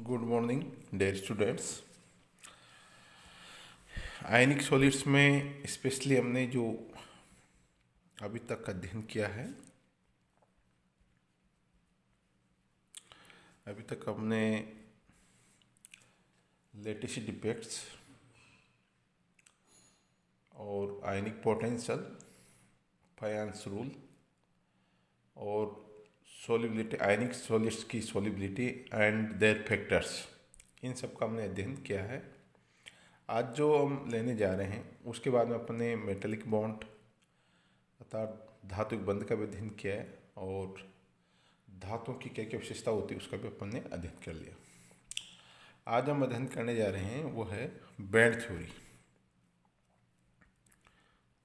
Good morning dear students. Ionic solids में specially हमने जो अभी तक अध्ययन किया है, अभी तक हमने लेटिस डिफेक्ट्स और आयनिक पोटेंशियल, फायंस रूल और सोलिबिलिटी, आयनिक सॉलिड्स की सोलिबिलिटी एंड देयर फैक्टर्स, इन सब का हमने अध्ययन किया है। आज जो हम लेने जा रहे हैं उसके बाद में अपने मेटेलिक बॉन्ड अर्थात धातुक बंध का भी अध्ययन किया है और धातुओं की क्या क्या विशेषता होती है उसका भी अपन ने अध्ययन कर लिया। आज हम अध्ययन करने जा रहे हैं वो है बैंड थ्योरी।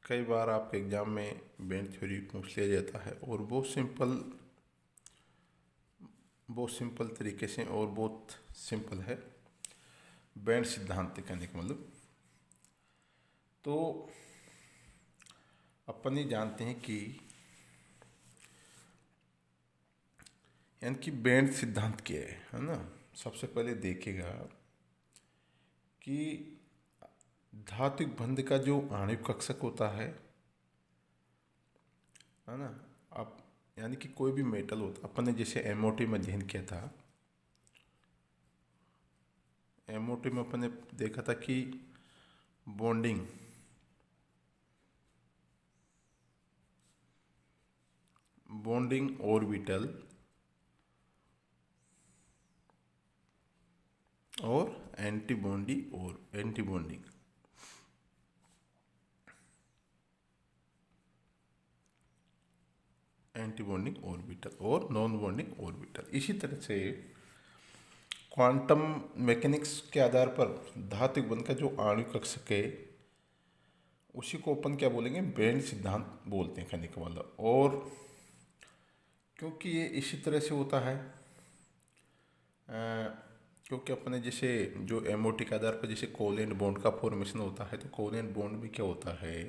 कई बार आपके एग्जाम में बैंड थ्योरी पूछ लिया जाता है और बहुत सिंपल तरीके से और बहुत सिंपल है बैंड सिद्धांत कहने का मतलब। तो अपन ये जानते हैं कि यानी कि बैंड सिद्धांत क्या है ना। सबसे पहले देखिएगा कि धातुक बंध का जो आणविक कक्षक होता है ना। अब यानी कि कोई भी मेटल होता, अपन ने जैसे एमओटी में अध्ययन किया था, एमओटी में अपन ने देखा था कि बॉन्डिंग ऑर्बिटल और एंटी बॉन्डिंग ऑर्बिटल और नॉन बॉन्डिंग ऑर्बिटल। इसी तरह से क्वांटम मैकेनिक्स के आधार पर धातुक बंध का जो आणविक कक्षक है उसी को अपन क्या बोलेंगे, बैंड सिद्धांत बोलते हैं कहने का मतलब। और क्योंकि ये इसी तरह से होता है क्योंकि अपने जैसे जो एमओटी के आधार पर जैसे कोवलेंट बॉन्ड का फॉर्मेशन होता है, तो कोवलेंट बॉन्ड में क्या होता है,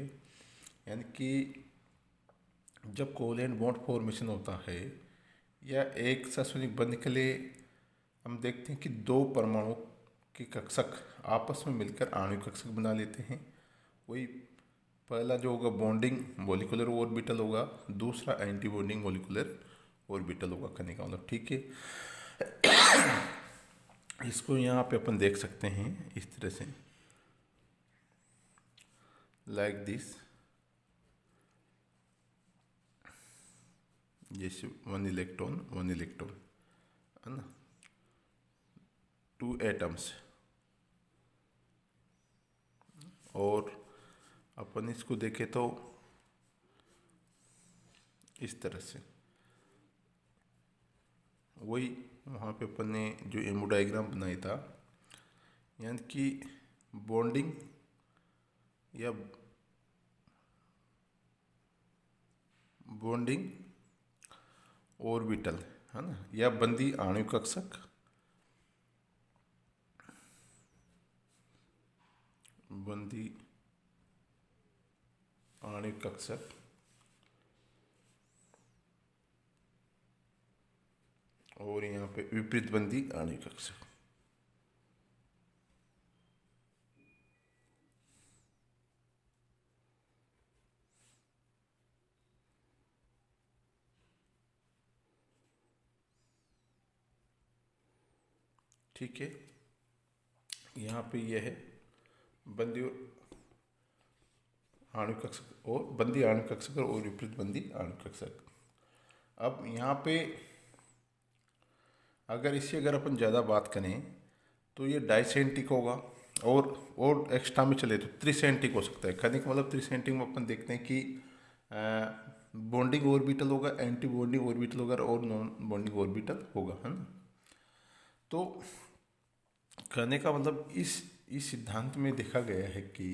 यानी कि जब कोवलेंट बॉन्ड फॉर्मेशन होता है या एक सस्वनिक बंध के लिए हम देखते हैं कि दो परमाणु के कक्षक आपस में मिलकर आणविक कक्षक बना लेते हैं। वही पहला जो होगा बॉन्डिंग मॉलिक्यूलर ऑर्बिटल होगा, दूसरा एंटी बॉन्डिंग मॉलिक्यूलर ऑर्बिटल होगा कहने का मतलब। ठीक है, इसको यहाँ पे अपन देख सकते हैं इस तरह से, लाइक दिस, जैसे वन इलेक्ट्रॉन है ना, 2 एटम्स। और अपन इसको देखें तो इस तरह से, वही वहाँ पे अपन ने जो एमो डायग्राम बनाया था, यानी कि बॉन्डिंग या बॉन्डिंग ऑर्बिटल है ना, या बंदी आणविक कक्षक, बंदी आणविक कक्षक और यहाँ पे विपरीत बंदी आणविक कक्षक। ठीक है, यहाँ पे यह है बंदी आणविक कक्षक और बंदी आणविक कक्षक और विपरीत बंदी आणविक कक्षक। अब यहाँ पे अगर अपन ज़्यादा बात करें तो ये डाइसेंटिक होगा और एक्स्ट्रा में चले तो त्रिसेंटिक हो सकता है। कहने का मतलब त्रिसेंटिक में अपन देखते हैं कि बॉन्डिंग ऑर्बिटल होगा, एंटी बॉन्डिंग ऑर्बिटल होगा और नॉन बॉन्डिंग ऑर्बिटल होगा, है ना। तो कहने का मतलब इस सिद्धांत में देखा गया है कि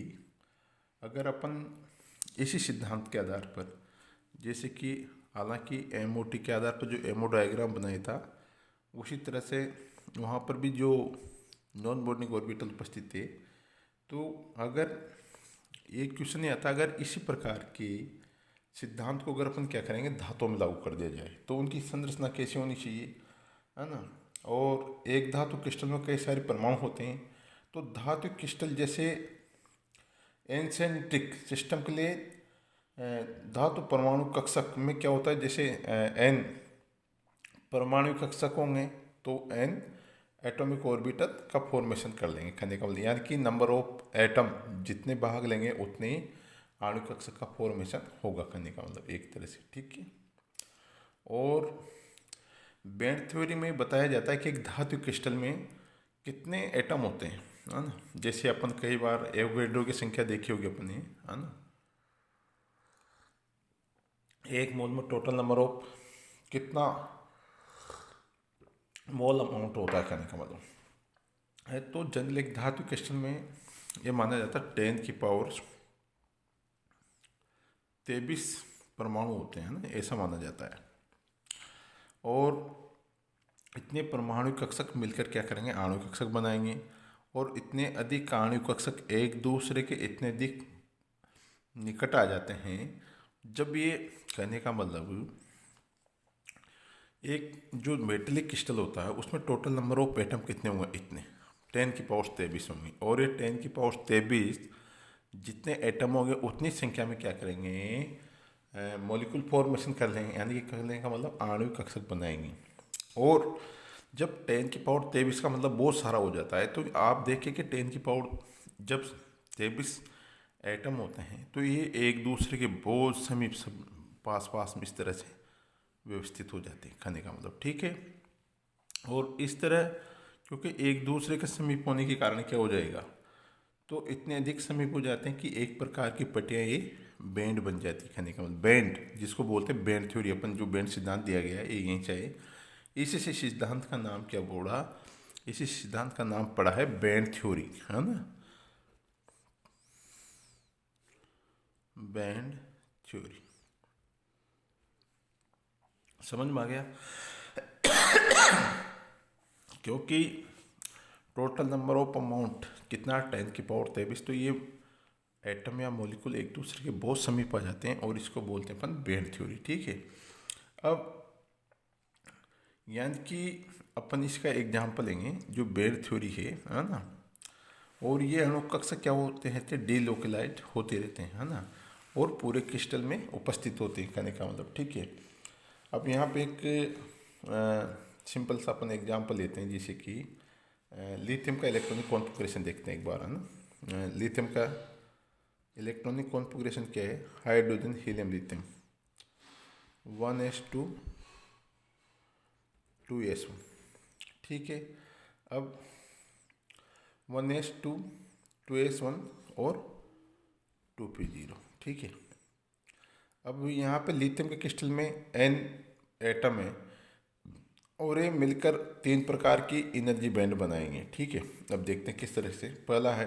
अगर अपन इसी सिद्धांत के आधार पर, जैसे कि हालांकि एमओटी के आधार पर जो एमओ डायग्राम बनाया था, उसी तरह से वहाँ पर भी जो नॉन बॉन्डिंग ऑर्बिटल उपस्थित थे, तो अगर एक क्वेश्चन ये आता, अगर इसी प्रकार के सिद्धांत को अगर अपन क्या करेंगे, धातुओं में लागू कर दिया जाए तो उनकी संरचना कैसी होनी चाहिए, है ना। और एक धातु क्रिस्टल में कई सारे परमाणु होते हैं। तो धातु क्रिस्टल जैसे एनसेंट्रिक सिस्टम के लिए धातु परमाणु कक्षक में क्या होता है, जैसे एन परमाणु कक्षक होंगे तो एन एटॉमिक ऑर्बिटल का फॉर्मेशन कर लेंगे। कहने का मतलब यानी कि नंबर ऑफ एटम जितने भाग लेंगे उतने ही आणविक कक्षक का फॉर्मेशन होगा, कहने का मतलब एक तरह से, ठीक है। और बैंड थ्योरी में बताया जाता है कि एक धातु क्रिस्टल में कितने एटम होते हैं, है ना। जैसे अपन कई बार एवोगैड्रो की संख्या देखी होगी अपने, है ना। एक मोल में टोटल नंबर ऑफ कितना मोल अमाउंट होता है, कहने का मतलब है। तो जनरल एक धातु क्रिस्टल में ये माना जाता है 10⁻23 परमाणु होते हैं ना, ऐसा माना जाता है। और इतने परमाणु कक्षक मिलकर क्या करेंगे, आणविक कक्षक बनाएंगे। और इतने अधिक आणविक कक्षक एक दूसरे के इतने अधिक निकट आ जाते हैं जब ये, कहने का मतलब एक जो मेटेलिक क्रिस्टल होता है उसमें टोटल नंबर ऑफ एटम कितने होंगे, इतने 10⁻23 होंगे। और ये 10⁻23 जितने एटम होंगे उतनी संख्या में क्या करेंगे, मॉलिक्यूल फॉर्मेशन कर लेंगे, यानी कि करने का मतलब आणविक कक्षक बनाएंगे। और जब 10⁻23 का मतलब बहुत सारा हो जाता है तो आप देखिए कि 10 जब 23 एटम होते हैं तो ये एक दूसरे के बहुत समीप सब पास पास में इस तरह से व्यवस्थित हो जाते हैं, कहने का मतलब, ठीक है। और इस तरह क्योंकि एक दूसरे के समीप होने के कारण क्या हो जाएगा, तो इतने अधिक समीप हो जाते हैं कि एक प्रकार की पट्टियाँ ये बैंड बन जाती है, कहने का मतलब बैंड जिसको बोलते हैं बैंड थ्योरी। अपन जो बैंड सिद्धांत दिया गया है ये यहीं चाहिए। इसी से सिद्धांत का नाम क्या बोला, इसी सिद्धांत का नाम पड़ा है बैंड थ्योरी, है ना, बैंड थ्योरी। समझ में आ गया। क्योंकि टोटल नंबर ऑफ अमाउंट कितना 10⁻23, तो ये एटम या मॉलिक्यूल एक दूसरे के बहुत समीप आ जाते हैं और इसको बोलते हैं अपन बैंड थ्योरी, ठीक है। अब यानी कि अपन इसका एग्जाम्पल लेंगे जो बैंड थ्योरी है ना। और ये अणु कक्षक क्या होते हैं, डीलोकलाइज होते रहते हैं, है ना, और पूरे क्रिस्टल में उपस्थित होते हैं, कहने का मतलब, ठीक है। अब यहाँ पे एक सिंपल सा अपन एग्जांपल लेते हैं, जैसे कि लिथियम का इलेक्ट्रॉनिक कॉन्फ़िगरेशन देखते हैं एक बार, है ना। लिथियम का इलेक्ट्रॉनिक कॉन्फ़िगरेशन क्या है, hydrogen helium lithium 1s2 2s1, ठीक है। अब 1s2 2s1 और 2p0, ठीक है। अब यहाँ पे लिथियम के क्रिस्टल में n एटम है और ये मिलकर 3 प्रकार की एनर्जी बैंड बनाएंगे, ठीक है। अब देखते हैं किस तरह से। पहला है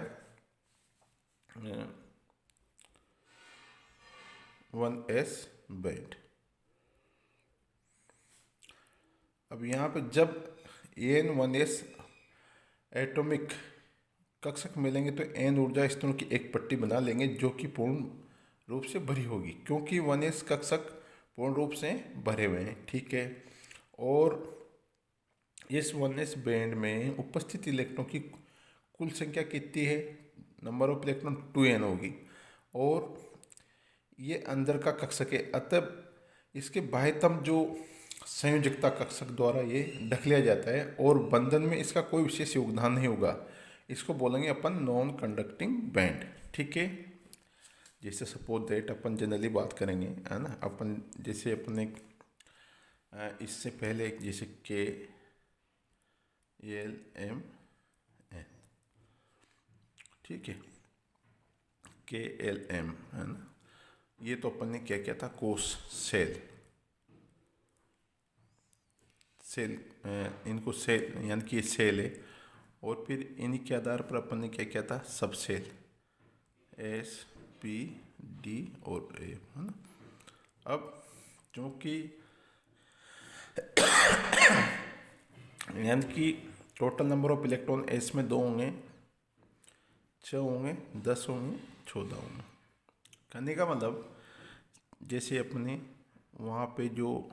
1s बैंड। अब यहाँ पे जब n1s एटॉमिक कक्षक मिलेंगे तो n ऊर्जा स्तरों की एक पट्टी बना लेंगे जो कि पूर्ण रूप से भरी होगी, क्योंकि 1s कक्षक पूर्ण रूप से भरे हुए हैं, ठीक है। और इस 1s बैंड में उपस्थित इलेक्ट्रॉन की कुल संख्या कितनी है, नंबर ऑफ इलेक्ट्रॉन 2n होगी। और ये अंदर का कक्षक है, अतः इसके बाह्यतम जो संयोजकता कक्षक द्वारा ये ढक लिया जाता है और बंधन में इसका कोई विशेष योगदान नहीं होगा। इसको बोलेंगे अपन नॉन कंडक्टिंग बैंड, ठीक है। जैसे सपोज दैट अपन जनरली बात करेंगे, है ना, अपन जैसे अपन एक इससे पहले एक जैसे KLMN, ठीक है, KLM, है ना। ये तो अपन ने क्या किया था, कोष सेल इनको सेल यानी कि ये सेल है। और फिर इन्हीं के आधार पर अपन ने क्या किया था, सब सेल SPD और A, है ना। अब क्योंकि यानी कि total number of electron S में 2 होंगे, 6 होंगे, 10 होंगे, 14 होंगे, कहने का मतलब जैसे अपने वहाँ पे जो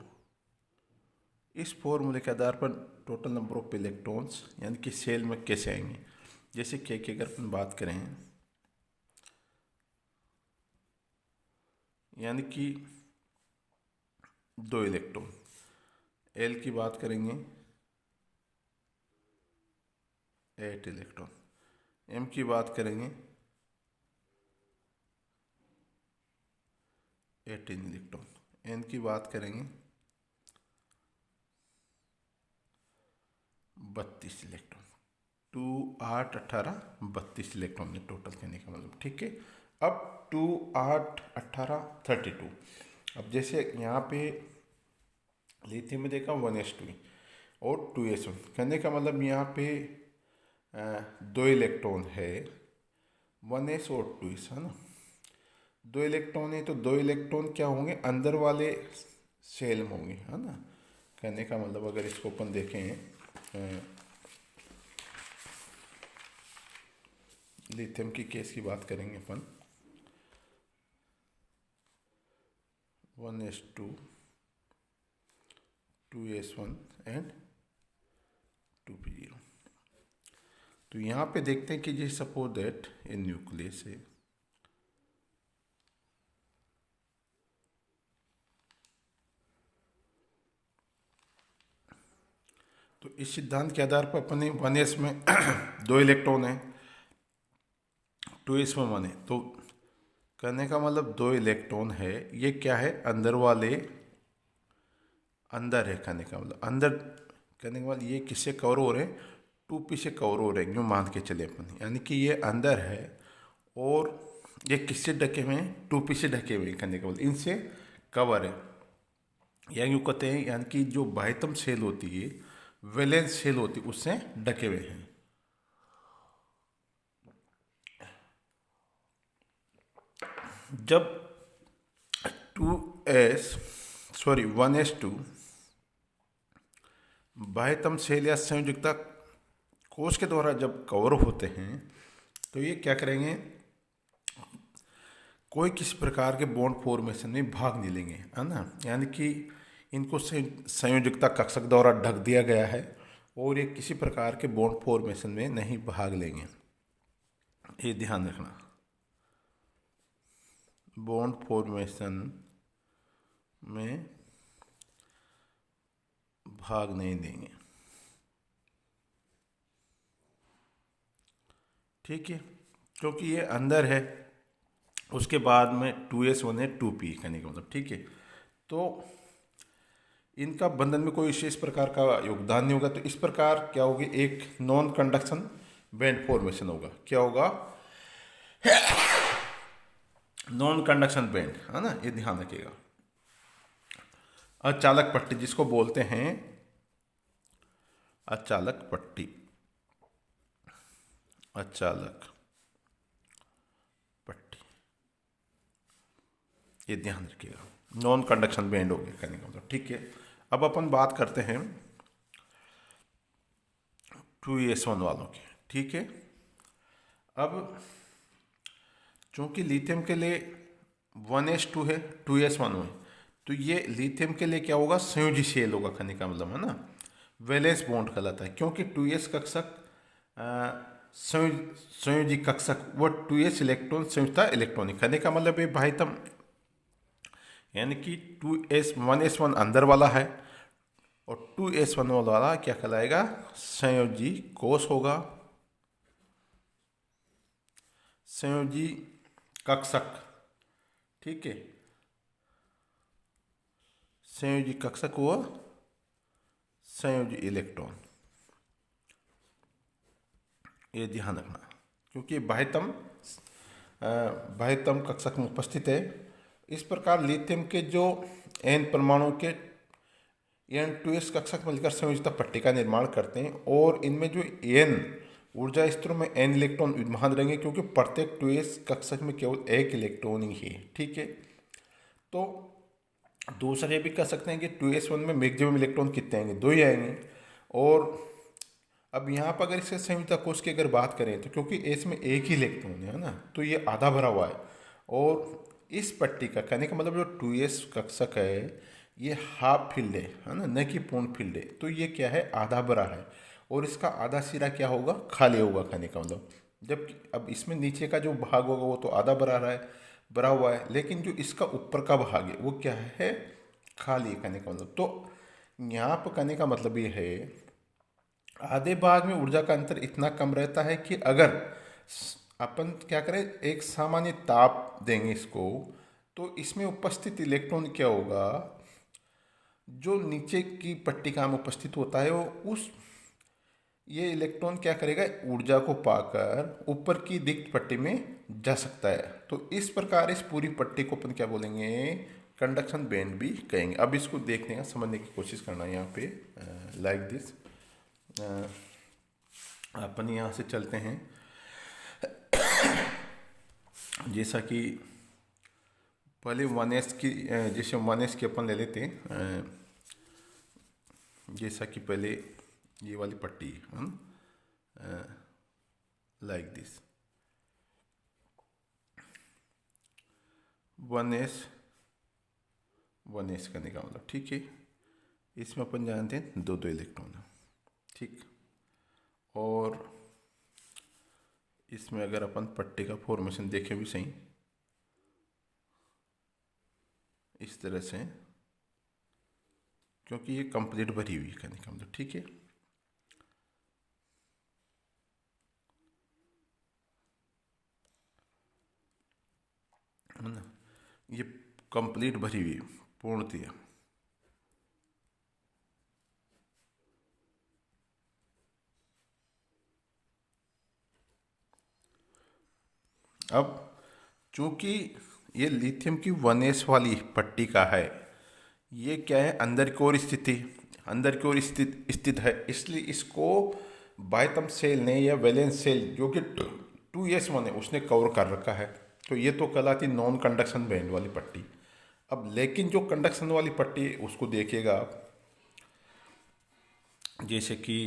इस फॉर्मूले के आधार पर टोटल नंबर ऑफ इलेक्ट्रॉन्स यानी कि सेल में कैसे आएंगे। जैसे के की अगर अपन बात करें यानी कि 2 इलेक्ट्रॉन, एल की बात करेंगे 8 इलेक्ट्रॉन, एम की बात करेंगे 18 इलेक्ट्रॉन, एन की बात करेंगे 32 इलेक्ट्रॉन। 2 8 18 32 इलेक्ट्रॉन है टोटल कहने का मतलब, ठीक है। अब 2 8 18 32। अब जैसे यहाँ पे लिथियम में देखा 1s2 और 2s1 कहने का मतलब यहाँ पे 2 इलेक्ट्रॉन है, 1s और 2s है ना। 2 इलेक्ट्रॉन है तो 2 इलेक्ट्रॉन क्या होंगे अंदर वाले सेल में होंगे, है ना। कहने का मतलब अगर इसको अपन देखें लिथियम की केस की बात करेंगे अपन, 1s2 2s1 एंड 2p0। तो यहाँ पे देखते हैं कि जी सपोज दैट ये न्यूक्लियस है, तो इस सिद्धांत के आधार पर अपने 1s में 2 इलेक्ट्रॉन है, 2s में 1 है, तो कहने का मतलब 2 इलेक्ट्रॉन है, ये क्या है अंदर वाले अंदर है, कहने का मतलब अंदर, कहने का मतलब ये किससे कवर हो रहे हैं 2p से कवर हो रहे हैं, यूँ मान के चले अपन, यानी कि ये अंदर है और ये किससे ढके हुए हैं 2p से ढके हुए हैं, कहने का मतलब इनसे कवर है। या यूँ कहते हैं यानी कि जो बाह्यतम सेल होती है वैलेंस सेल होती है उससे ढके हुए हैं। जब 1s2 बाह्यतम सेल या संयोजकता कोश के द्वारा जब कवर होते हैं तो ये क्या करेंगे, कोई किसी प्रकार के बॉन्ड फॉर्मेशन में भाग नहीं लेंगे, है ना। यानी कि इनको संयोजकता कक्षक द्वारा ढक दिया गया है और ये किसी प्रकार के बॉन्ड फॉर्मेशन में नहीं भाग लेंगे, ये ध्यान रखना, बॉन्ड फॉर्मेशन में भाग नहीं देंगे, ठीक है। क्योंकि ये अंदर है, उसके बाद में 2s1 है 2p कहने का मतलब, ठीक है। तो इनका बंधन में कोई विशेष प्रकार का योगदान नहीं होगा, तो इस प्रकार क्या होगी एक नॉन कंडक्शन बैंड फॉर्मेशन होगा, क्या होगा नॉन कंडक्शन बैंड, है ना, ये ध्यान रखिएगा। अचालक पट्टी जिसको बोलते हैं अचालक पट्टी, अचालक पट्टी, ये ध्यान रखिएगा, नॉन कंडक्शन बैंड हो गया कहने का मतलब, ठीक है। अब अपन बात करते हैं 2s1 वालों की, ठीक है। अब चूंकि लिथियम के लिए 1s2 है 2s1 है, तो ये लिथियम के लिए क्या होगा संयोजी सेल होगा कहने का मतलब, है ना, वैलेंस बॉन्ड कहलाता है। क्योंकि 2s कक्षक संयोजी कक्षक वो 2s इलेक्ट्रॉन संयुक्ता इलेक्ट्रॉनिक कहने का मतलब ये बाह्यतम, यानी कि 1s1 अंदर वाला है और 2s1 वाला क्या कहलाएगा संयोजी कोश होगा, संयोजी कक्षक, ठीक है, संयोजी कक्षक हुआ संयोजी इलेक्ट्रॉन, ये ध्यान रखना। क्योंकि बाह्यतम कक्षक में उपस्थित है। इस प्रकार लिथियम के जो n परमाणु के n2s कक्षक मिलकर संयोजित पट्टी का निर्माण करते हैं और इनमें जो n ऊर्जा स्तरों में n इलेक्ट्रॉन विद्यमान रहेंगे, क्योंकि प्रत्येक 2s कक्षक में केवल एक इलेक्ट्रॉन ही है, ठीक है। तो दूसरा ये भी कह सकते हैं कि 2s1 में मैक्सिमम इलेक्ट्रॉन कितने आएंगे 2 ही आएंगे। और अब यहाँ पर अगर इसके संयुक्त कोश की अगर बात करें तो क्योंकि इसमें एक ही इलेक्ट्रॉन है ना, तो ये आधा भरा हुआ है। और इस पट्टी का कहने का मतलब जो 2s कक्षक है ये हाफ फील्ड है ना, न कि पूर्ण फील्ड है। तो ये क्या है, आधा भरा है, और इसका आधा सिरा क्या होगा, खाली होगा, कहने का मतलब। जबकि अब इसमें नीचे का जो भाग होगा वो तो आधा भरा रहा है, भरा हुआ है, लेकिन जो इसका ऊपर का भाग है वो क्या है, खाली है, कहने का मतलब। तो यहाँ पर कहने का मतलब ये है, आधे भाग में ऊर्जा का अंतर इतना कम रहता है कि अगर अपन क्या करें, एक सामान्य ताप देंगे इसको, तो इसमें उपस्थित इलेक्ट्रॉन क्या होगा, जो नीचे की पट्टिका में उपस्थित होता है वो उस ये इलेक्ट्रॉन क्या करेगा, ऊर्जा को पाकर ऊपर की रिक्त पट्टी में जा सकता है। तो इस प्रकार इस पूरी पट्टी को अपन क्या बोलेंगे, कंडक्शन बैंड भी कहेंगे। अब इसको देखने का, समझने की कोशिश करना है यहाँ पे, लाइक दिस। अपन यहाँ से चलते हैं, जैसा कि पहले 1s की, जैसे 1s की अपन ले लेते हैं, जैसा कि पहले ये वाली पट्टी है ना, लाइक दिस 1s 1s करने का मतलब, ठीक है। इसमें अपन जानते हैं दो दो इलेक्ट्रॉन है, ठीक। और इसमें अगर अपन पट्टी का फॉर्मेशन देखें भी सही, इस तरह से, क्योंकि ये कंप्लीट भरी हुई है, कहने का मतलब, ठीक है। ना, ये कंप्लीट भरी हुई, पूर्णतः। अब चूंकि ये लिथियम की 1s वाली पट्टी का है, ये क्या है, अंदर की ओर अंदर की ओर स्थित है, इसलिए इसको बाह्यतम सेल ने या वैलेंस सेल जो कि 2s1 है उसने कवर कर रखा है। तो ये तो कहलाती नॉन कंडक्शन बैंड वाली पट्टी। अब लेकिन जो कंडक्शन वाली पट्टी उसको देखिएगा आप, जैसे कि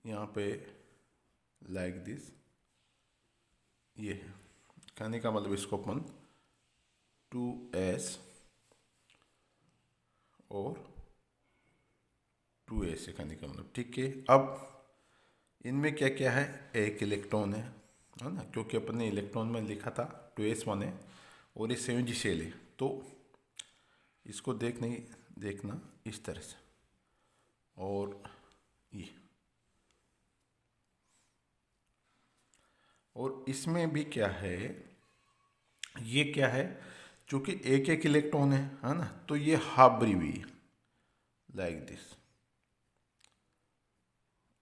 यहाँ पे लाइक दिस, ये है, कहने का मतलब इसको अपन 2s और 2s से कहने का मतलब, ठीक है। अब इनमें क्या क्या है, एक इलेक्ट्रॉन है ना, क्योंकि अपन ने इलेक्ट्रॉन में लिखा था 2s1 है, और ये संयोजी शेल है। तो इसको देखना इस तरह से, और ये, और इसमें भी क्या है, ये क्या है, चूंकि एक एक इलेक्ट्रॉन है ना, तो ये हाफ भरी हुई है, लाइक दिस।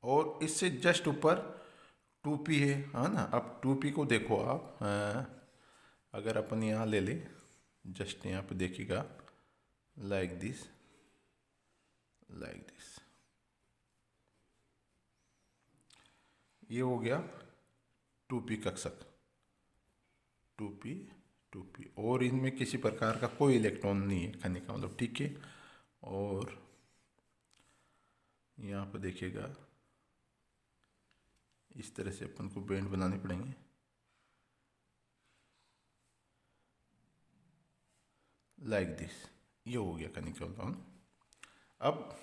और इससे जस्ट ऊपर 2p है ना। अब 2p को देखो आप, अगर अपन यहाँ ले ले, जस्ट यहाँ पे देखिएगा, लाइक दिस, लाइक दिस, ये हो गया 2p कक्षक, 2p 2p, और इनमें किसी प्रकार का कोई इलेक्ट्रॉन नहीं है, कहने का मतलब, ठीक है। और यहाँ पे देखिएगा, इस तरह से अपन को बैंड बनाने पड़ेंगे, लाइक दिस, ये हो गया, कहने का मतलब। अब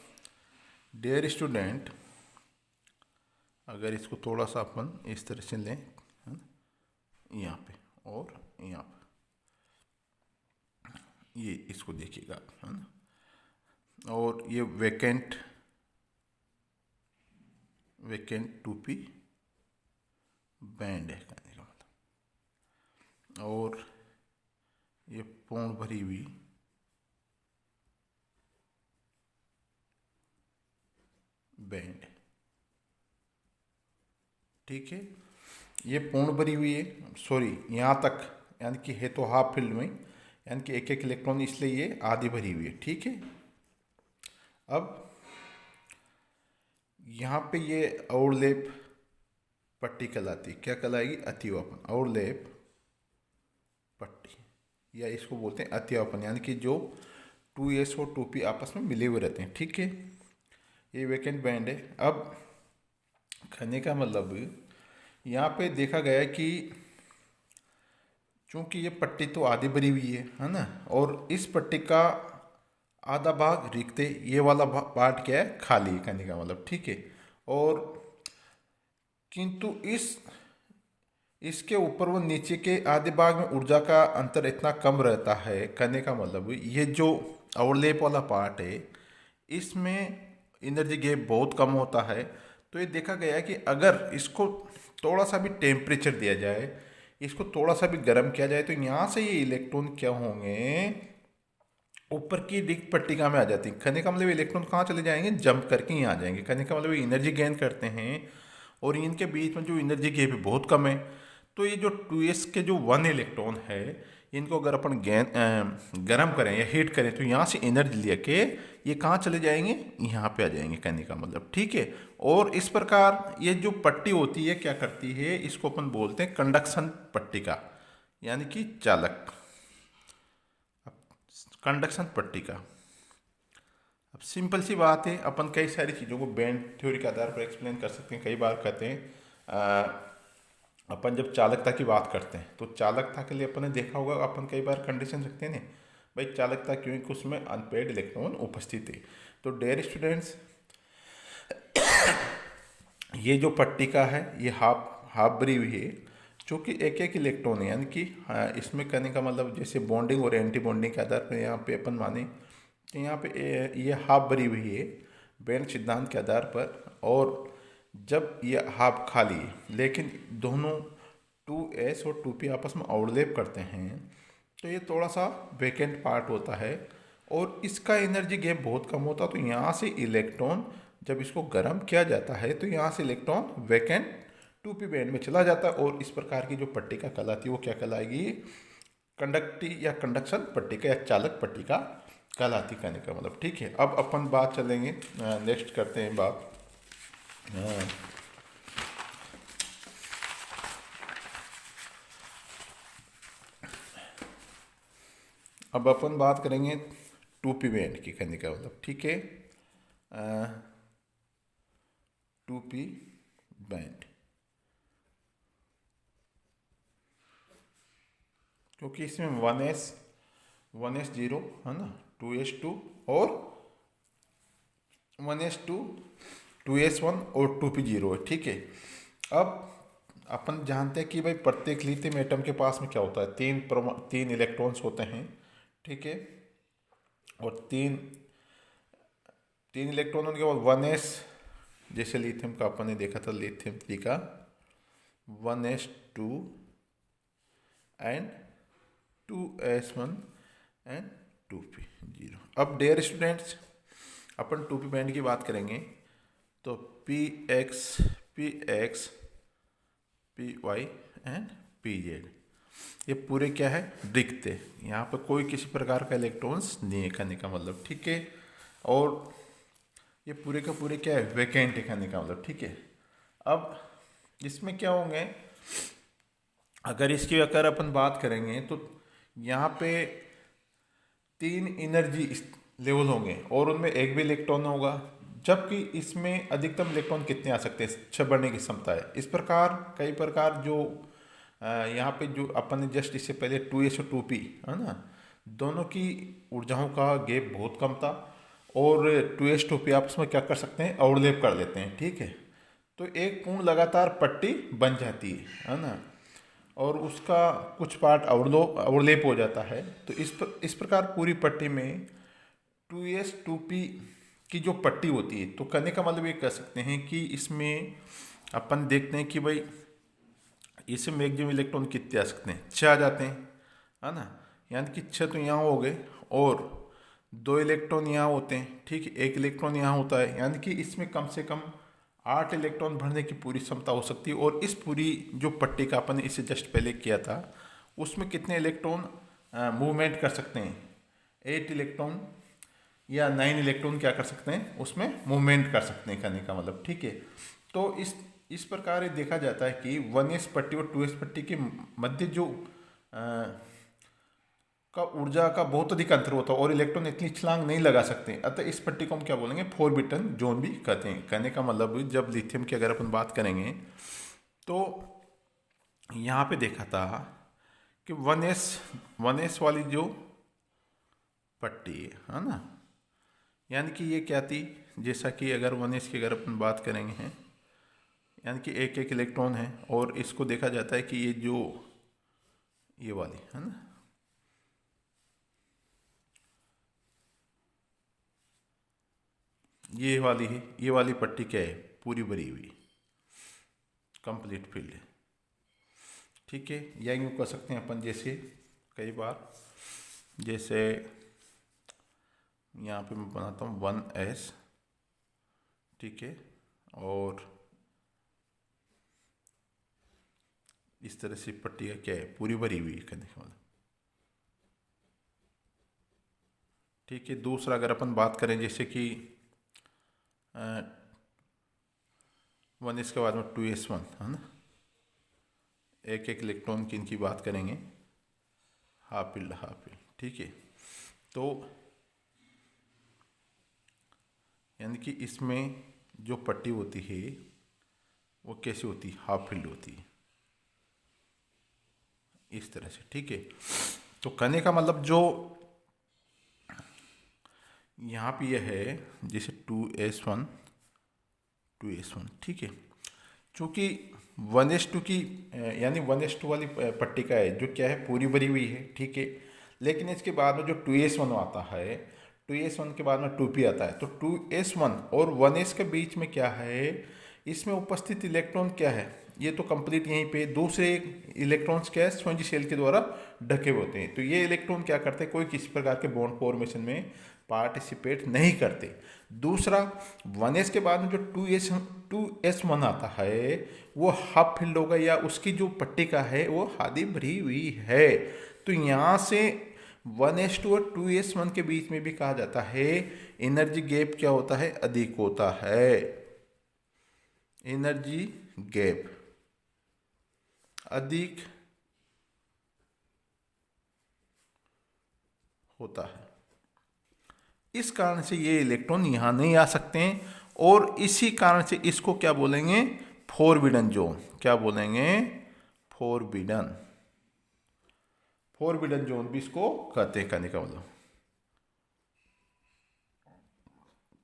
डियर स्टूडेंट, अगर इसको थोड़ा सा अपन इस तरह से लें, है ना, यहाँ पे और यहाँ पे, ये इसको देखिएगा, है ना। और ये वैकेंट 2p बैंड है, कहने का मतलब। और ये पूर्ण भरी हुई बैंड है, ठीक है। ये पूर्ण भरी हुई है, सॉरी यहाँ तक, यानी कि है तो हाफ फील्ड में, यानी कि एक एक इलेक्ट्रॉन, इसलिए ये आधी भरी हुई है, ठीक है। अब यहाँ पे ये अवलेप पट्टी कहलाती है, क्या कहलाएगी, अतिवापन, अवलेप पट्टी, या इसको बोलते हैं अतिवापन, यानी कि जो 2s और 2p आपस में मिले हुए रहते हैं, ठीक है। ये वैकेंट बैंड है। अब कहने का मतलब, यहाँ पे देखा गया कि चूँकि ये पट्टी तो आधी भरी हुई है ना, और इस पट्टी का आधा भाग रिक्त है, ये वाला पार्ट क्या है, खाली कहने का मतलब, ठीक है। और किंतु इसके ऊपर वो नीचे के आधे भाग में ऊर्जा का अंतर इतना कम रहता है, कहने का मतलब ये जो ओवरलैप वाला पार्ट है इसमें एनर्जी गैप बहुत कम होता है। तो ये देखा गया है कि अगर इसको थोड़ा सा भी टेम्परेचर दिया जाए, इसको थोड़ा सा भी गर्म किया जाए, तो यहाँ से ये इलेक्ट्रॉन क्या होंगे, ऊपर की रिक्त पट्टिका में आ जाती है। कहने का मतलब इलेक्ट्रॉन कहाँ चले जाएंगे, जंप करके यहाँ आ जाएंगे। कहने का मतलब एनर्जी गेन करते हैं, और इनके बीच में जो एनर्जी गैप है बहुत कम है। तो ये जो 2s के जो 1 इलेक्ट्रॉन है, इनको अगर अपन गर्म करें या हीट करें, तो यहाँ से एनर्जी लेके ये कहाँ चले जाएंगे, यहाँ पे आ जाएंगे, कहने का मतलब, ठीक है। और इस प्रकार ये जो पट्टी होती है क्या करती है, इसको अपन बोलते हैं कंडक्शन पट्टिका, यानी कि चालक कंडक्शन पट्टिका। अब सिंपल सी बात है, अपन कई सारी चीज़ों को बैंड थ्योरी के आधार पर एक्सप्लेन कर सकते हैं। कई बार कहते हैं अपन जब चालकता की बात करते हैं, तो चालकता के लिए अपन ने देखा होगा, अपन कई बार कंडीशन रखते हैं ना भाई, चालकता क्योंकि उसमें अनपेड इलेक्ट्रॉन उपस्थित है। तो डियर स्टूडेंट्स, ये जो पट्टिका है ये हाफ भरी हुई है, चूँकि एक एक इलेक्ट्रॉन है, यानी कि इसमें कहने का मतलब जैसे बॉन्डिंग और एंटी बॉन्डिंग के आधार पर यहाँ पे अपन माने, तो यहाँ पे ये हाफ भरी हुई है बैंड सिद्धांत के आधार पर। और जब ये हाफ खाली है, लेकिन दोनों 2s और 2p आपस में ओवरलैप करते हैं, तो ये थोड़ा सा वैकेंट पार्ट होता है, और इसका एनर्जी गैप बहुत कम होता है। तो यहाँ से इलेक्ट्रॉन जब इसको गर्म किया जाता है, तो यहाँ से इलेक्ट्रॉन वैकेंट 2p बैंड में चला जाता है, और इस प्रकार की जो पट्टिका कहलाती है वो क्या कहलाएगी, कंडक्टी या कंडक्शन पट्टिका या चालक पट्टिका कहलाती, कहने का मतलब, ठीक है। अब अपन बात चलेंगे, नेक्स्ट करते हैं बात अब अपन बात करेंगे 2p बैंड की, कहने का मतलब, ठीक है। 2p बैंड, क्योंकि इसमें 1s0 है ना, 2s2 और 1s2, 2s1 और 2p0 है, ठीक है। अब अपन जानते हैं कि भाई प्रत्येक लिथियम एटम के पास में क्या होता है, तीन इलेक्ट्रॉन्स होते हैं, ठीक है। और तीन इलेक्ट्रॉन होने के बाद 1s, जैसे लिथियम का अपन ने देखा था, लिथियम 3 का 1s2 and 2s1 and 2p0। अब डियर स्टूडेंट्स, अपन 2p बैंड की बात करेंगे, तो px, px, py and pz, ये पूरे क्या है, रिक्त है। यहाँ पर कोई किसी प्रकार का इलेक्ट्रॉन्स नहीं है, कहने का मतलब, ठीक है। और ये पूरे का पूरे क्या है, वैकेंट है, कहने का मतलब, ठीक है। अब इसमें क्या होंगे, अगर इसकी अगर अपन बात करेंगे, तो यहाँ पे 3 एनर्जी लेवल होंगे, और उनमें एक भी इलेक्ट्रॉन होगा, जबकि इसमें अधिकतम इलेक्ट्रॉन कितने आ सकते हैं, 6 बढ़ने की क्षमता है। इस प्रकार कई प्रकार जो यहाँ पे जो अपन ने जस्ट इससे पहले 2s और 2p है ना, दोनों की ऊर्जाओं का गैप बहुत कम था, और 2s 2p आपस में क्या कर सकते हैं, ओवरलैप कर लेते हैं, ठीक है। तो एक पूर्ण लगातार पट्टी बन जाती है ना, और उसका कुछ पार्ट ओवरलैप हो जाता है। तो इस प्रकार पूरी पट्टी में 2s 2p की जो पट्टी होती है, तो कहने का मतलब ये कह सकते हैं कि इसमें अपन देखते हैं कि भाई इसमें मैक्सिमम इलेक्ट्रॉन कितने आ सकते हैं, 6 आ जाते हैं, है ना। यानी कि 6 तो यहाँ हो गए, और 2 इलेक्ट्रॉन यहाँ होते हैं, ठीक है, 1 इलेक्ट्रॉन यहाँ होता है, यानी कि इसमें कम से कम 8 इलेक्ट्रॉन भरने की पूरी क्षमता हो सकती है। और इस पूरी जो पट्टी का अपन ने इसे जस्ट पहले किया था, उसमें कितने इलेक्ट्रॉन मूवमेंट कर सकते हैं, 8 इलेक्ट्रॉन या 9 इलेक्ट्रॉन क्या कर सकते हैं, उसमें मूवमेंट कर सकते हैं, कहने का मतलब, ठीक है। तो इस प्रकार ये देखा जाता है कि 1s पट्टी और 2s पट्टी के मध्य जो का ऊर्जा का बहुत अधिक अंतर होता है, और इलेक्ट्रॉन इतनी छलांग नहीं लगा सकते। अतः इस पट्टी को हम क्या बोलेंगे, फोरबिटन जोन भी कहते हैं। कहने का मतलब जब लिथियम की अगर अपन बात करेंगे, तो यहाँ पे देखा था कि 1s वाली जो पट्टी है ना, यानी कि ये क्या थी, जैसा कि अगर 1s की अगर अपन बात करेंगे हैं, यानी कि एक एक इलेक्ट्रॉन है और इसको देखा जाता है कि ये जो ये वाली है ना, ये वाली है, ये वाली पट्टी क्या है, पूरी भरी हुई कंप्लीट फील्ड है। ठीक है, या यूँ कर सकते हैं अपन, जैसे कई बार जैसे यहाँ पे मैं बनाता हूँ 1s, ठीक है, और इस तरह से पट्टी का क्या है, पूरी भरी हुई कहने का मतलब। ठीक है, दूसरा अगर अपन बात करें जैसे कि 1s के बाद में 2s1 है ना, एक एक इलेक्ट्रॉन की इनकी बात करेंगे, हाफ फील्ड, ठीक है। तो यानी कि इसमें जो पट्टी होती है वो कैसी होती है, हाफ फील्ड होती है इस तरह से। ठीक है, तो कहने का मतलब जो यहाँ पे यह है जैसे 2s1, ठीक है, चूँकि 1s2 की यानी 1s2 वाली पट्टी का है जो क्या है, पूरी भरी हुई है। ठीक है, लेकिन इसके बाद में जो 2s1 आता है, 2s1 के बाद में 2p आता है, तो 2s1 और 1s के बीच में क्या है, इसमें उपस्थित इलेक्ट्रॉन क्या है, ये तो कंप्लीट यहीं पे दूसरे इलेक्ट्रॉन्स क्या है, स्पंज सेल के द्वारा ढके होते हैं। तो ये इलेक्ट्रॉन क्या करते हैं, कोई किसी प्रकार के बॉन्ड फॉर्मेशन में पार्टिसिपेट नहीं करते। दूसरा 1s के बाद में जो 2s1 आता है वो हाफ फील्ड होगा, या उसकी जो पट्टी का है वो आधी भरी हुई है। तो यहाँ से 1s2 और 2s1 के बीच में भी कहा जाता है एनर्जी गैप क्या होता है, अधिक होता है, एनर्जी गैप अधिक होता है। इस कारण से ये इलेक्ट्रॉन यहां नहीं आ सकते हैं, और इसी कारण से इसको क्या बोलेंगे, फोरबिडन जोन। क्या बोलेंगे, फोरबिडन जोन भी इसको कहते हैं, कहने का मतलब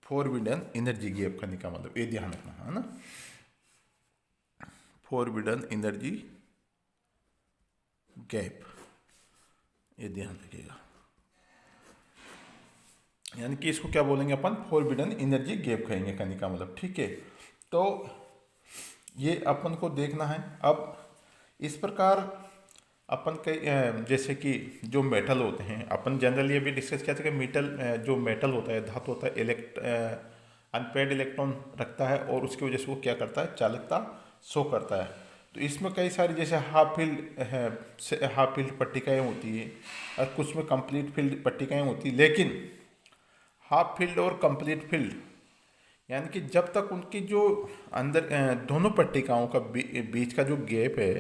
फोरबिडन एनर्जी गैप करने का मतलब, ये ध्यान रखना है ना, फोरबिडन एनर्जी गैप, ये ध्यान रखिएगा। यानी कि इसको क्या बोलेंगे अपन, फोरबिडन एनर्जी गैप कहेंगे, कहने का मतलब। ठीक है, तो ये अपन को देखना है। अब इस प्रकार अपन के जैसे कि जो मेटल होते हैं, अपन जनरली अभी डिस्कस किया था कि मेटल जो मेटल होता है, धातु होता है, अनपेड इलेक्ट्रॉन रखता है और उसकी वजह से वो क्या करता है, चालकता शो करता है। तो इसमें कई सारी जैसे हाफ फील्ड पट्टिकाएँ होती है और कुछ में कंप्लीट फील्ड पट्टिकाएँ होती है। लेकिन हाफ फील्ड और कंप्लीट फील्ड यानी कि जब तक उनकी जो अंदर दोनों पट्टिकाओं का बीच का जो गैप है,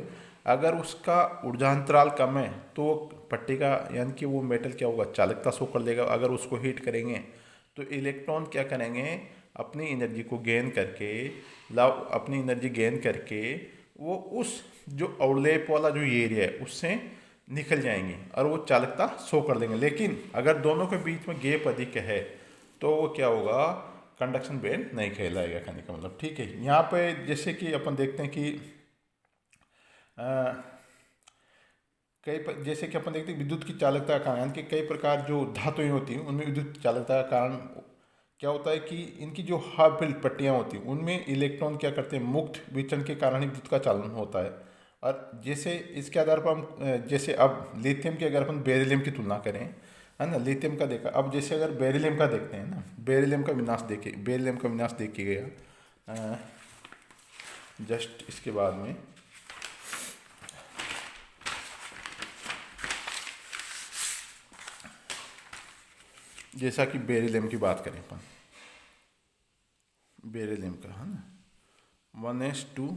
अगर उसका ऊर्जांतराल कम है तो वो पट्टिका यानी कि वो मेटल क्या होगा, चालकता शो कर देगा। अगर उसको हीट करेंगे तो इलेक्ट्रॉन क्या करेंगे, अपनी एनर्जी को गेन करके अपनी एनर्जी गेन करके वो उस जो अवलेप वाला जो एरिया है उससे निकल जाएंगे और वो चालकता शो कर देंगे। लेकिन अगर दोनों के बीच में गैप अधिक है तो वो क्या होगा, कंडक्शन बैंड नहीं कहलाएगा, कहने का मतलब। ठीक है, यहाँ पे जैसे कि अपन देखते हैं कि जैसे कि अपन देखते हैं विद्युत की चालकता का कारण, यानी कि कई प्रकार जो धातुएं होती हैं उनमें विद्युत चालकता का कारण क्या होता है कि इनकी जो हाफ फील्ड पट्टियाँ होती हैं उनमें इलेक्ट्रॉन क्या करते हैं, मुक्त विचलन के कारण ही विद्युत का चालन होता है। और जैसे इसके आधार पर हम जैसे अब लिथियम की अगर अपन बेरिलियम की तुलना करें, है ना, लिथियम का देखा, अब जैसे अगर बेरिलियम का देखते हैं ना, बेरिलियम का विनाश देखिए गया जस्ट इसके बाद में जैसा कि बेरिलियम की बात करें अपन, बेरिलियम का है ना 1s2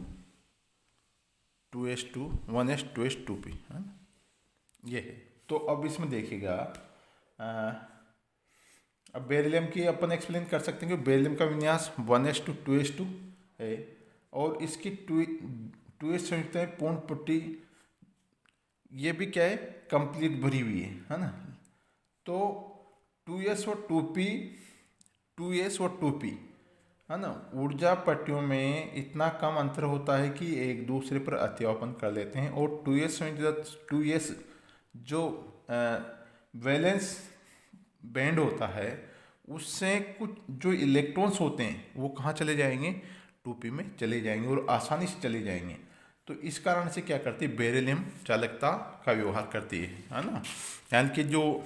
2s2 1s 2s 2p है ना, ये है। तो अब इसमें देखिएगा अब बेरिलियम की अपन एक्सप्लेन कर सकते हैं कि बेरिलियम का विन्यास 1s2 2s2 है और इसकी 2s संयुक्त पूर्ण पट्टी ये भी क्या है, कंप्लीट भरी हुई है ना। तो 2s और 2p, 2s और 2p है ना, ऊर्जा पट्टियों में इतना कम अंतर होता है कि एक दूसरे पर अतिव्यापन कर लेते हैं। और 2s जो वैलेंस बैंड होता है, उससे कुछ जो इलेक्ट्रॉन्स होते हैं वो कहाँ चले जाएंगे, 2p में चले जाएंगे और आसानी से चले जाएंगे। तो इस कारण से क्या करती है, बेरिलियम चालकता का व्यवहार करती है ना। यानी कि जो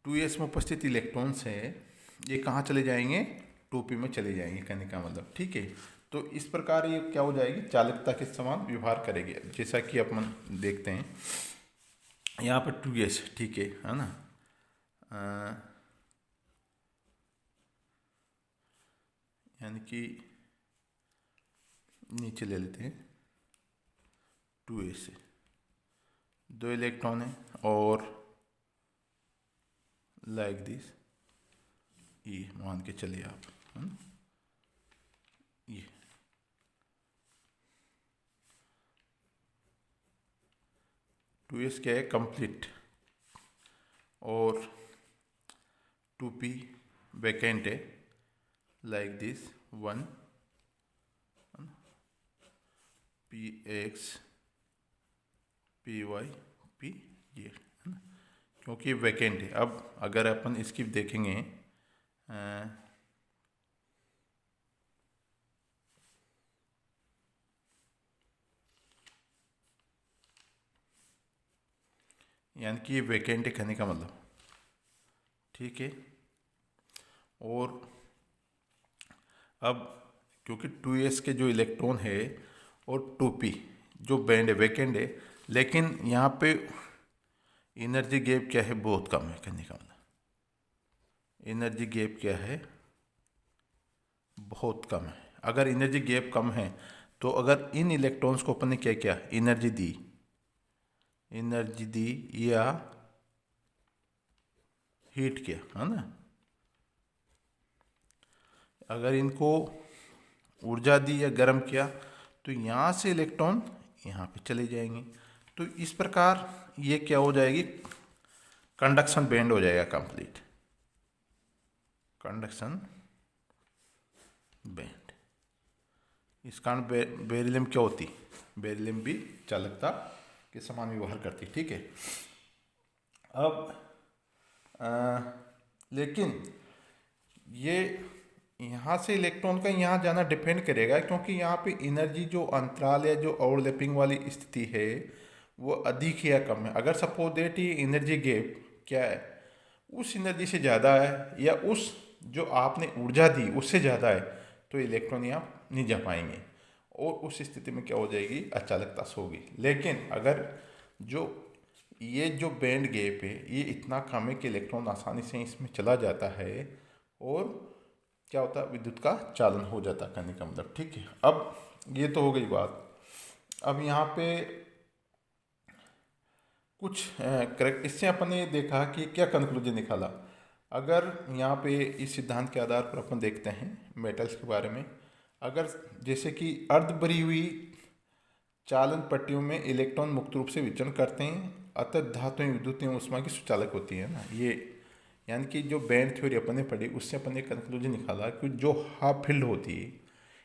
2s में उपस्थित इलेक्ट्रॉन्स है ये कहाँ चले जाएंगे, 2p में चले जाएंगे, कहने का मतलब, ठीक है। तो इस प्रकार ये क्या हो जाएगी, चालकता के समान व्यवहार करेगी। जैसा कि अपन देखते हैं यहाँ पर 2s, ठीक है ना। यानी कि नीचे ले लेते हैं 2s से 2 इलेक्ट्रॉन है और लाइक दिस, ये मान के चलिए आप, है ना। ये 2s क्या है, कंप्लीट, और 2p वैकेंट है, like this 1 px py pz, है ना, क्योंकि वैकेंट है। अब अगर अपन इसकी देखेंगे यानी कि ये वैकेंट है, कहने का मतलब, ठीक है। और अब क्योंकि 2s के जो इलेक्ट्रॉन है और 2p जो बैंड है वैकेंट है, लेकिन यहाँ पे एनर्जी गैप क्या है, बहुत कम है, कहने का मतलब एनर्जी गैप क्या है, बहुत कम है। अगर एनर्जी गैप कम है तो अगर इन इलेक्ट्रॉन्स को अपन ने क्या किया, एनर्जी दी या हीट किया, है ना, अगर इनको ऊर्जा दी या गर्म किया तो यहाँ से इलेक्ट्रॉन यहाँ पे चले जाएंगे। तो इस प्रकार ये क्या हो जाएगी, कंडक्शन बैंड हो जाएगा कंप्लीट, कंडक्शन बैंड। इस कारण बेरिलियम क्या होती, बेरिलियम भी चालकता के समान व्यवहार करती, ठीक है। अब लेकिन ये यहाँ से इलेक्ट्रॉन का यहाँ जाना डिपेंड करेगा, क्योंकि यहाँ पे एनर्जी जो अंतराल या जो ओवरलैपिंग वाली स्थिति है वो अधिक या कम है। अगर सपोज दैट ये एनर्जी गैप क्या है, उस एनर्जी से ज़्यादा है या उस जो आपने ऊर्जा दी उससे ज़्यादा है, तो इलेक्ट्रॉन यहाँ नहीं जा पाएंगे और उस स्थिति में क्या हो जाएगी, अचालकता से होगी। लेकिन अगर जो ये जो बैंड गैप है ये इतना कम है कि इलेक्ट्रॉन आसानी से इसमें चला जाता है और क्या होता है, विद्युत का चालन हो जाता है, कहने का मतलब, ठीक है। अब ये तो हो गई बात। अब यहाँ पे कुछ करेक्ट, इससे अपन ने देखा कि क्या कंक्लूजन निकाला। अगर यहाँ पे इस सिद्धांत के आधार पर अपन देखते हैं मेटल्स के बारे में, अगर जैसे कि अर्ध भरी हुई चालन पट्टियों में इलेक्ट्रॉन मुक्त रूप से विचरण करते हैं, अतः धातुएं विद्युत एवं ऊष्मा की सुचालक होती है ना। ये यानी कि जो बैंड थ्योरी अपन ने पढ़ी उससे अपन ने कंक्लूजन निकाला कि जो हाफ फिल्ड होती है,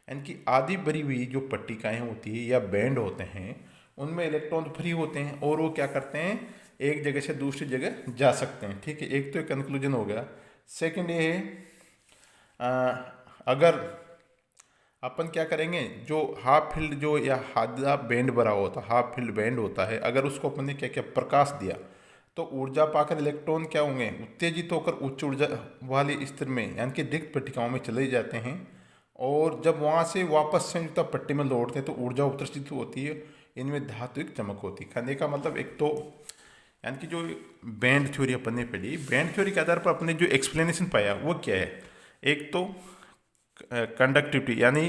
यानी कि आधी भरी हुई जो पट्टिकाएँ होती है या बैंड होते हैं, उनमें इलेक्ट्रॉन फ्री होते हैं और वो क्या करते हैं, एक जगह से दूसरी जगह जा सकते हैं, ठीक है। एक तो कंक्लूजन हो गया। सेकंड ये है, अगर अपन क्या करेंगे, जो हाफ फील्ड जो या आधा बैंड भरा होता है, हाफ फील्ड बैंड होता है, अगर उसको अपन ने क्या क्या प्रकाश दिया तो ऊर्जा पाकर इलेक्ट्रॉन क्या होंगे, उत्तेजित होकर उच्च ऊर्जा वाली स्तर में यानी कि रिक्त पट्टिकाओं में चले जाते हैं और जब वहाँ से वापस संयुक्त पट्टी में लौटते हैं तो ऊर्जा उत्सर्जित होती है, इनमें धात्विक चमक होती है। कहने का मतलब एक तो यानी कि जो बैंड थ्योरी अपन ने पढ़ी, बैंड थ्योरी के आधार पर अपने जो एक्सप्लेनेशन पाया वो क्या है, एक तो कंडक्टिविटी यानी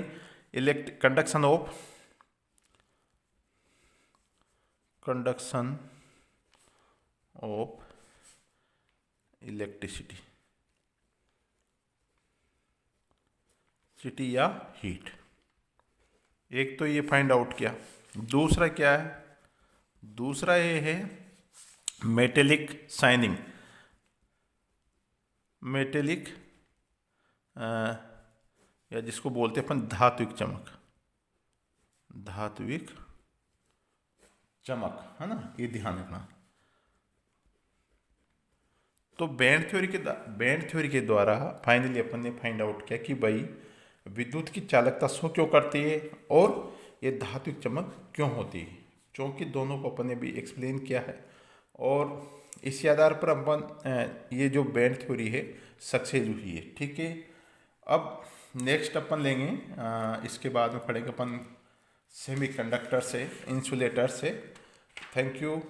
कंडक्शन ऑफ इलेक्ट्रिसिटी या हीट, एक तो ये फाइंड आउट किया। दूसरा क्या है, दूसरा ये है मेटेलिक शाइनिंग। मेटेलिक या जिसको बोलते हैं अपन धात्विक चमक, धात्विक चमक, है ना, ये ध्यान रखना। तो बैंड थ्योरी के द्वारा फाइनली अपन ने फाइंड आउट किया कि भाई विद्युत की चालकता शो क्यों करती है और ये धात्विक चमक क्यों होती है, क्योंकि दोनों को अपन ने भी एक्सप्लेन किया है। और इसी आधार पर अपन ये जो बैंड थ्योरी है सक्सेस हुई है। ठीक है, अब नेक्स्ट अपन लेंगे इसके बाद में पढ़ेंगे अपन सेमीकंडक्टर से, इंसुलेटर से। Thank you.